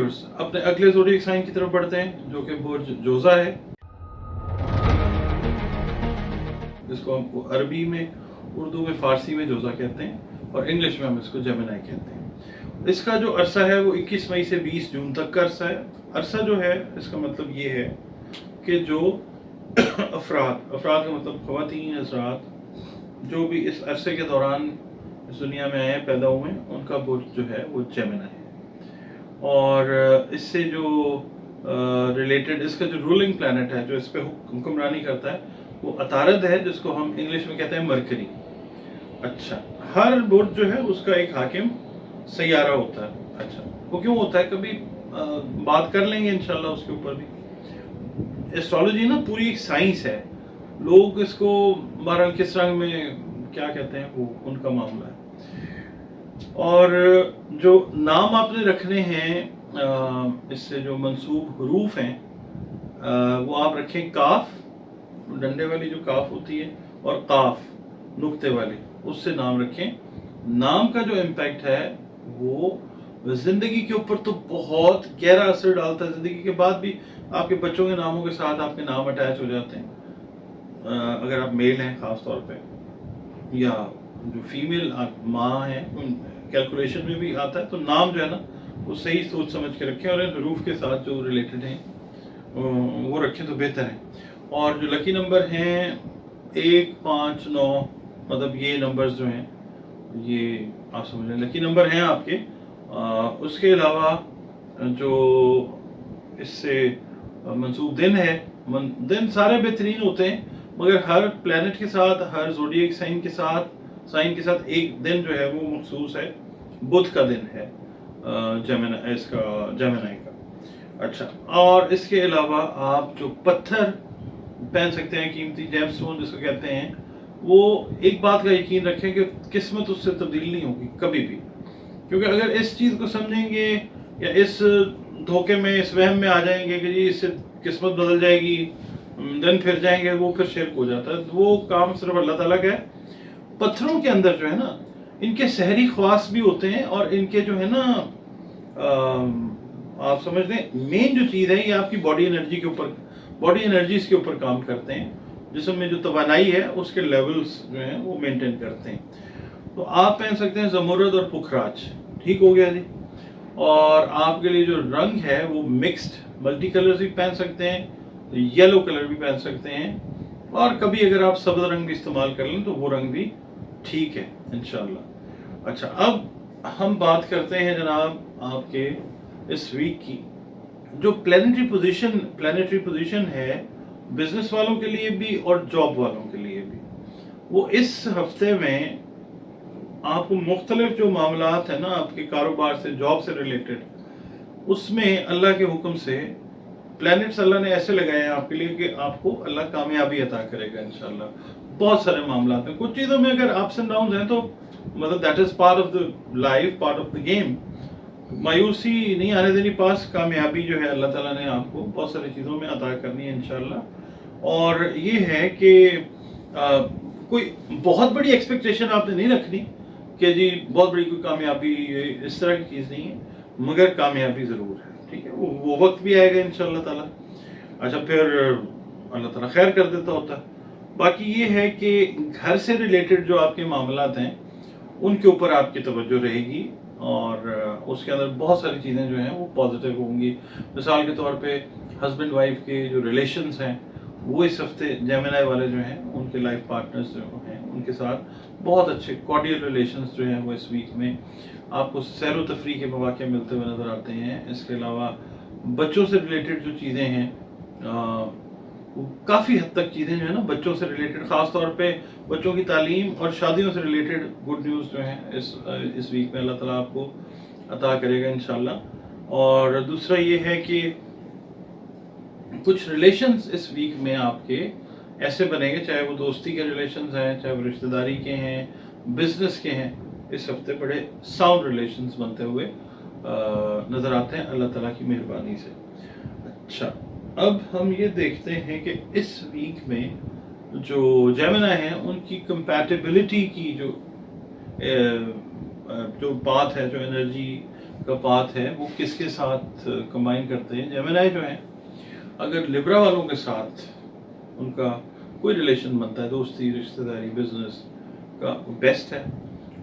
Viewers, अपने अगले zodiac sign की तरफ बढ़ते हैं जो कि बुर्ज जोज़ा है, जिसको हम अरबी में, उर्दू में, फ़ारसी में जोज़ा कहते हैं और इंग्लिश में हम इसको जेमिनी कहते हैं। इसका जो अरसा है वो 21 मई से 20 जून तक का अरसा है। अरसा जो है इसका मतलब ये है कि जो अफराद का मतलब ख़वातीन, हज़रात जो भी इस अरसे के दौरान इस दुनिया में आए, पैदा हुए, उनका बुर्ज जो है वो जेमिनी है। और इससे जो रिलेटेड इसका जो रूलिंग प्लैनेट है, जो इस पे हुक्मरानी करता है, वो अतारद है, जिसको हम इंग्लिश में कहते हैं मरकरी। अच्छा, हर बुर्ज जो है उसका एक हाकिम सैयारा होता है। अच्छा, वो क्यों होता है, कभी बात कर लेंगे इंशाल्लाह उसके ऊपर भी। एस्ट्रोलॉजी ना पूरी एक साइंस है, लोग इसको बहरहाल किस रंग में क्या कहते हैं वो उनका मामला है। और जो नाम आपने रखने हैं इससे जो मंसूब हरूफ हैं वो आप रखें काफ, डंडे वाली जो काफ होती है, और काफ नुक्ते वाली, उससे नाम रखें। नाम का जो इम्पैक्ट है वो ज़िंदगी के ऊपर तो बहुत गहरा असर डालता है। ज़िंदगी के बाद भी आपके बच्चों के नामों के साथ आपके नाम अटैच हो जाते हैं, अगर आप मेल हैं ख़ास तौर पे, या जो फीमेल माँ है उन कैलकुलेशन में भी आता है। तो नाम जो है ना वो सही सोच समझ के रखें और इन हरूफ के साथ जो रिलेटेड हैं वो रखें तो बेहतर है। और जो लकी नंबर हैं 1, 5, 9, मतलब ये नंबर्स जो हैं ये आप समझ लें लकी नंबर हैं आपके। उसके अलावा जो इससे मंसूब दिन है, दिन सारे बेहतरीन होते हैं, मगर हर प्लैनेट के साथ, हर ज़ोडिएक साइन के साथ एक दिन जो है वो मखसूस है, बुध का दिन है जेमिनी का। अच्छा, और इसके अलावा आप जो पत्थर पहन सकते हैं, कीमती जेमस्टोन जिसको कहते हैं, वो एक बात का यकीन रखें कि किस्मत उससे तब्दील नहीं होगी कभी भी। क्योंकि अगर इस चीज़ को समझेंगे या इस धोखे में, इस वहम में आ जाएंगे कि जी इससे किस्मत बदल जाएगी, दिन फिर जाएंगे, वो फिर शिर्क हो जाता है। वो काम सिर्फ अल्लाह ताला का है। पत्थरों के अंदर जो है ना, इनके सहरी ख्वास भी होते हैं, और इनके जो है ना आप समझ लें मेन जो चीज़ है ये आपकी बॉडी एनर्जीज के ऊपर काम करते हैं। जिस्म में जो तवानाई है उसके लेवल्स जो हैं वो मेंटेन करते हैं। तो आप पहन सकते हैं ज़मुरद और पुखराज, ठीक हो गया जी। और आपके लिए जो रंग है वो मिक्स्ड मल्टी कलर्स भी पहन सकते हैं, येलो कलर भी पहन सकते हैं, और कभी अगर आप सब्ज़ रंग भी इस्तेमाल कर लें तो वो रंग भी ठीक है इंशाल्लाह। अच्छा, अब हम बात करते हैं जनाब आपके इस वीक की जो प्लानिटरी पोजीशन है बिजनेस वालों के लिए भी और जॉब वालों के लिए भी। वो इस हफ्ते में आपको मुख्तलिफ जो मामलात है ना आपके कारोबार से, जॉब से रिलेटेड, उसमें अल्लाह के हुक्म से प्लैनेट्स अल्लाह ने ऐसे लगाए हैं आपके लिए कि आपको अल्लाह कामयाबी अता करेगा इंशाल्लाह। बहुत सारे मामलात हैं, कुछ चीज़ों में अगर अप्स एंड डाउन्स हैं तो मतलब that is part of the life, part of the game. मायूसी नहीं आने देनी पास, कामयाबी जो है अल्लाह ताला ने आपको बहुत सारी चीज़ों में अता करनी है इंशाल्लाह। और ये है कि कोई बहुत बड़ी एक्सपेक्टेशन आपने नहीं रखनी कि जी बहुत बड़ी कोई कामयाबी, इस तरह की चीज़ नहीं है, मगर कामयाबी ज़रूर है, ठीक है। वो वक्त भी आएगा इंशाल्लाह ताला। अच्छा, फिर अल्लाह ताला खैर कर देता होता है। बाकी ये है कि घर से रिलेटेड जो आपके मामलात हैं उनके ऊपर आपकी तवज्जो रहेगी, और उसके अंदर बहुत सारी चीज़ें जो हैं वो पॉजिटिव होंगी। मिसाल के तौर पे हस्बैंड वाइफ के जो रिलेशंस हैं वो इस हफ्ते जेमिनी वाले जो हैं उनके लाइफ पार्टनर्स जो हैं उनके साथ बहुत अच्छे कॉर्डियल रिलेशंस जो हैं वो इस वीक में आपको सैर व तफरीह के मौके मिलते हुए नज़र आते हैं। इसके अलावा बच्चों से रिलेटेड जो चीज़ें हैं काफ़ी हद तक चीज़ें जो है ना बच्चों से रिलेटेड, ख़ास तौर पे बच्चों की तालीम और शादियों से रिलेटेड गुड न्यूज़ जो हैं इस वीक में अल्लाह ताला आपको अता करेगा इंशाल्लाह। और दूसरा ये है कि कुछ रिलेशंस इस वीक में आपके ऐसे बनेंगे, चाहे वो दोस्ती के रिलेशंस हैं, चाहे वो रिश्तेदारी के हैं, बिजनेस के हैं, इस हफ्ते बड़े साउंड रिलेशंस बनते हुए नज़र आते हैं अल्लाह ताला की मेहरबानी से। अच्छा, अब हम ये देखते हैं कि इस वीक में जो जेमिनी हैं उनकी कंपैटिबिलिटी की जो बात है, जो एनर्जी का पाथ है वो किसके साथ कंबाइन करते हैं। जेमिनी जो हैं अगर लिब्रा वालों के साथ उनका कोई रिलेशन बनता है, दोस्ती, रिश्तेदारी, बिजनेस का, बेस्ट है।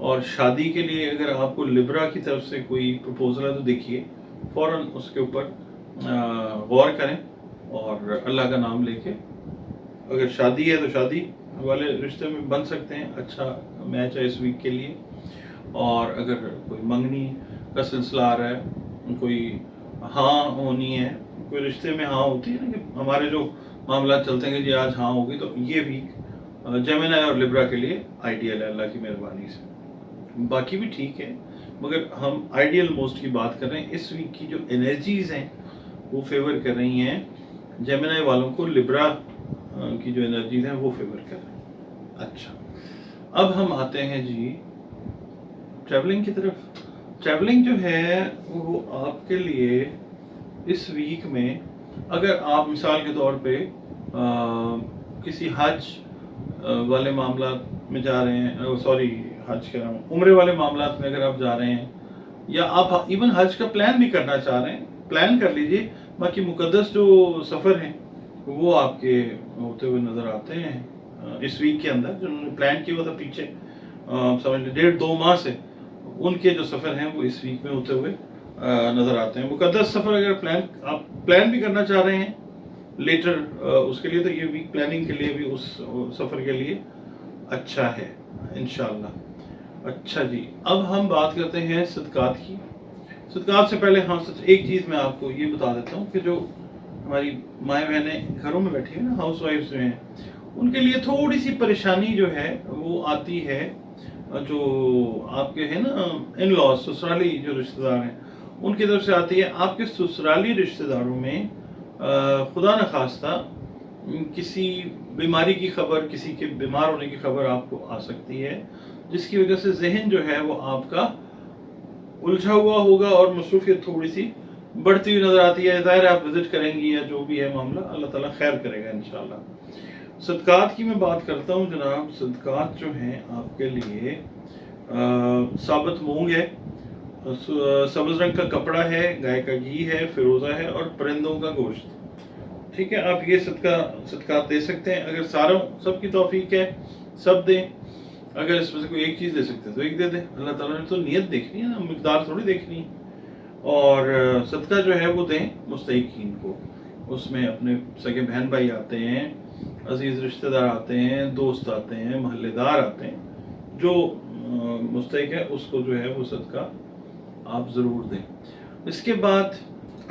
और शादी के लिए अगर आपको लिब्रा की तरफ से कोई प्रपोजल है तो देखिए, फ़ौरन उसके ऊपर गौर करें और अल्लाह का नाम लेके अगर शादी है तो शादी वाले रिश्ते में बन सकते हैं, अच्छा मैच है इस वीक के लिए। और अगर कोई मंगनी का सिलसिला आ रहा है, कोई हाँ होनी है, कोई रिश्ते में हाँ होती है ना कि हमारे जो मामला चलते हैं कि जी आज हाँ होगी, तो ये वीक जेमिनी और लिब्रा के लिए आइडियल है अल्लाह की मेहरबानी से। बाकी भी ठीक है, मगर हम आइडियल मोस्ट की बात कर रहे हैं। इस वीक की जो एनर्जीज़ हैं वो फेवर कर रही हैं जेमिनी वालों को, लिब्रा की जो एनर्जीज हैं वो फेवर कर रहे हैं। अच्छा, अब हम आते हैं जी ट्रैवलिंग की तरफ। ट्रैवलिंग जो है वो आपके लिए इस वीक में, अगर आप मिसाल के तौर पे किसी हज वाले मामला में जा रहे हैं, सॉरी हज कह रहा हूँ, उम्रे वाले मामला में अगर आप जा रहे हैं, या आप इवन हज का प्लान भी करना चाह रहे हैं, प्लान कर लीजिए। बाकी मुकद्दस जो सफ़र हैं वो आपके होते हुए नज़र आते हैं इस वीक के अंदर। जो उन्होंने प्लान किया हुआ था पीछे समझ लीजिए 1.5-2 माह से, उनके जो सफ़र हैं वो इस वीक में होते हुए नज़र आते हैं। मुकद्दस सफ़र अगर आप प्लान भी करना चाह रहे हैं लेटर उसके लिए, तो ये वीक प्लानिंग के लिए भी, उस सफ़र के लिए अच्छा है इंशाअल्लाह। अच्छा जी, अब हम बात करते हैं सदकात की। सदकात से पहले हाँ सच एक चीज़ मैं आपको ये बता देता हूँ कि जो हमारी माएँ बहनें घरों में बैठी हैं ना, हाउस वाइफ्स जो हैं, उनके लिए थोड़ी सी परेशानी जो है वो आती है। जो आपके हैं ना इन लॉज, ससुराली जो रिश्तेदार हैं, उनकी तरफ से आती है। आपके ससुराली रिश्तेदारों में खुदा न खास्ता किसी बीमारी की खबर, किसी के बीमार होने की खबर आपको आ सकती है, जिसकी वजह से जहन जो है वो आपका उलझा हुआ होगा और मसरूफियत थोड़ी सी बढ़ती हुई नज़र आती है। ज़ाहिर है आप विज़िट करेंगी या जो भी है मामला, अल्लाह ताला खैर करेगा इंशाअल्लाह। सदकात की मैं बात करता हूँ जनाब। सदकात जो हैं आपके लिए साबुत मूंग है, सब्ज़ रंग का कपड़ा है, गाय का घी है, फिरोज़ा है और परिंदों का गोश्त। ठीक है, आप ये सदकात दे सकते हैं। अगर सारों सबकी तौफीक है सब दें, अगर इसमें से कोई एक चीज़ दे सकते हैं तो एक दे दें। अल्लाह ताला ने तो नियत देखनी है ना, मिकदार थोड़ी देखनी है। और सदका जो है वो दें मुस्तहिकीन को। उसमें अपने सगे बहन भाई आते हैं, अजीज़ रिश्तेदार आते हैं, दोस्त आते हैं, महल्लेदार आते हैं। जो मुस्तहिक है उसको जो है वो सदका आप ज़रूर दें। इसके बाद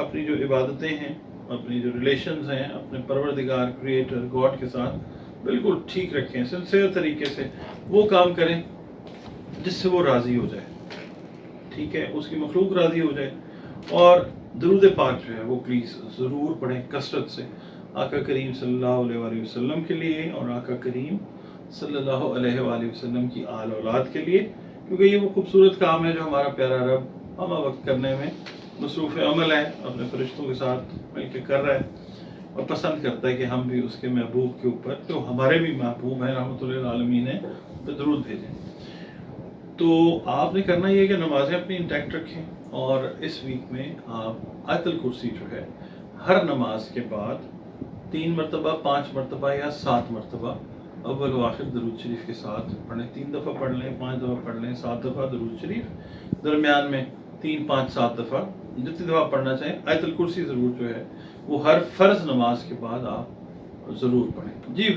अपनी जो इबादतें हैं, अपनी जो रिलेशंस हैं अपने परवरदिगार क्रिएटर गॉड के साथ बिल्कुल ठीक रखें, सिंसियर तरीके से वो काम करें जिससे वो राज़ी हो जाए। ठीक है, उसकी मखलूक राज़ी हो जाए। और दरूद पाक जो है वो प्लीज़ ज़रूर पढ़ें कसरत से, आका करीम सल्लल्लाहु अलैहि वसल्लम के लिए और आका करीम सल्लल्लाहु अलैहि वसल्लम की आल औलाद के लिए, क्योंकि ये वो खूबसूरत काम है जो हमारा प्यारा रब हम वक्त करने में मसरूफ़ अमल है, अपने फरिश्तों के साथ मिलकर कर रहा है और पसंद करता है कि हम भी उसके महबूब के ऊपर, जो हमारे भी महबूब हैं रहमतुल्लिल आलमीन है, तो दरूद भेजें। तो आपने करना ये है कि नमाज़ें अपनी इंटैक्ट रखें और इस वीक में आप आयतुल कुर्सी जो है हर नमाज के बाद 3 मरतबा, 5 मरतबा या 7 मरतबा अव्वल व आखिर दरूद शरीफ के साथ पढ़ें। 3 दफ़ा पढ़ लें, 5 दफ़ा पढ़ लें, 7 दफ़ा दरूद शरीफ, दरमियान में 3, 5, 7 दफ़ा जितनी दफ़ा पढ़ना चाहें। आयतुल कुर्सी ज़रूर जो है वो हर फ़र्ज़ नमाज के बाद आप ज़रूर पढ़ें। जी।